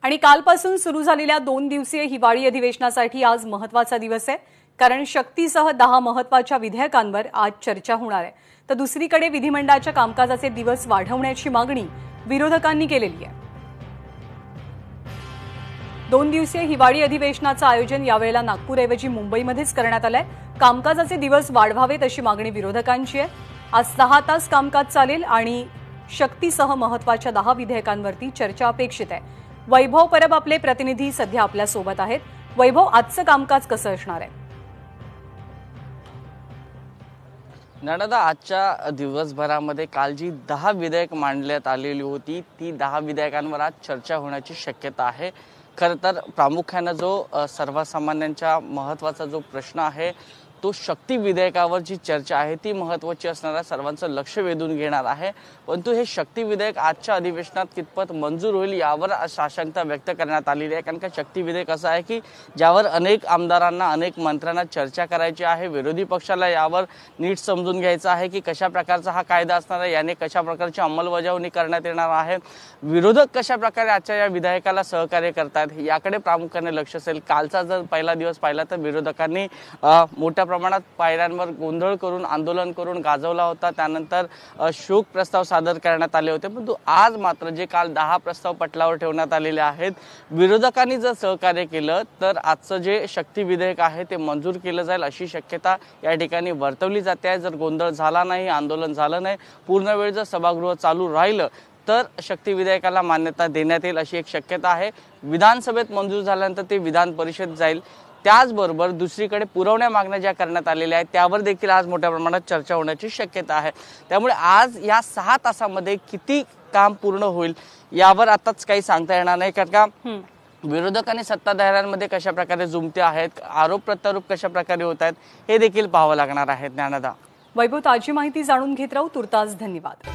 आणि कालपासून सुरू झालेल्या 2 दिवसीय हिवाळी अधिवेशनासाठी आज महत्त्वाचा दिवस आहे, कारण शक्तीसह 10 महत्त्वाच्या विधेयकांवर आज चर्चा होणार आहे। तर दुसरीकडे विधिमंडळाच्या कामकाजाचे दिवस वाढवण्याची मागणी विरोधकांनी केलेली आहे। 2 दिवसीय हिवाळी अधिवेशनाचं आयोजन यावेळेला नागपूरऐवजी मुंबईमध्येच करण्यात आलंय। कामकाजाचे दिवस वाढवावेत अशी मागणी विरोधकांची आहे। आज 10 तास कामकाज चालेल आणि शक्तीसह महत्त्वाच्या 10 विधेयकांवरती चर्चा अपेक्षित आहे। वैभव परब आपले प्रतिनिधी सध्या आपल्या सोबत आहेत। वैभव, आजचं कामकाज कसं असणार आहे? नर्मदा, आजच्या दिवसभरामध्ये काल जी 10 विधेयक मांडण्यात आलेली होती ती 10 विधेयकांवर आज चर्चा होण्याची शक्यता आहे। खरं तर प्रामुख्याने जो सर्वसामान्यांच्या महत्त्वाचा जो प्रश्न आहे तो शक्ती विधेयकावर जी चर्चा आहे ती महत्त्वाची असणारा सर्वांचं लक्ष वेधून घेणार आहे। परंतु हे शक्ती विधेयक आजच्या अधिवेशनात कितपत मंजूर होईल यावर आशंका व्यक्त करण्यात आलेली आहे। कारण का शक्ती विधेयक असं आहे की ज्यावर अनेक आमदारांना अनेक मंत्र्यांना चर्चा करायची आहे। विरोधी पक्षाला यावर नीट समजून घ्यायचं आहे की कशा प्रकारचा हा कायदा असणार आहे, याने कशा प्रकारची अंमलबजावणी करण्यात येणार आहे, विरोधक कशा प्रकारे आजच्या या विधेयकाला सहकार्य करतात याकडे प्रामुख्याने लक्ष असेल। कालचा जर पहिला दिवस पाहिला तर विरोधकांनी मोठ्या प्रमाणात पायऱ्यांवर गोंधळ करून आंदोलन करून गाजवला होता। त्यानंतर शोक प्रस्ताव सादर करण्यात आले होते। परंतु आज मात्र जे काल 10 प्रस्ताव पटलावर ठेवण्यात आलेले आहेत, विरोधकांनी जर सहकार्य केलं तर आजचं जे शक्ती विधेयक आहे ते मंजूर केलं जाईल अशी शक्यता या ठिकाणी वर्तवली जाते आहे। जर गोंधळ झाला नाही, आंदोलन झालं नाही, पूर्ण वेळ जर सभागृह चालू राहिलं तर शक्ती विधेयकाला मान्यता देण्यात येईल अशी एक शक्यता आहे। विधानसभेत मंजूर झाल्यानंतर ते विधान परिषद जाईल। त्याचबरोबर दुसरीकडे पुरवण्या मागण्या ज्या करण्यात आलेल्या आहेत त्यावर देखील आज मोठ्या प्रमाणात चर्चा होण्याची शक्यता आहे। त्यामुळे आज या 6 तासामध्ये किती काम पूर्ण होईल यावर आताच काही सांगता येणार नाही। कारण का विरोधकांनी सत्ताधाऱ्यांमध्ये कशा प्रकारे जुमते आहेत, आरोप प्रत्यारोप कशा प्रकारे होत आहेत हे देखील पाहावं लागणार आहे। ज्ञानदा, वैभव, ताजी माहिती जाणून घेत राहू। तुर्तास धन्यवाद।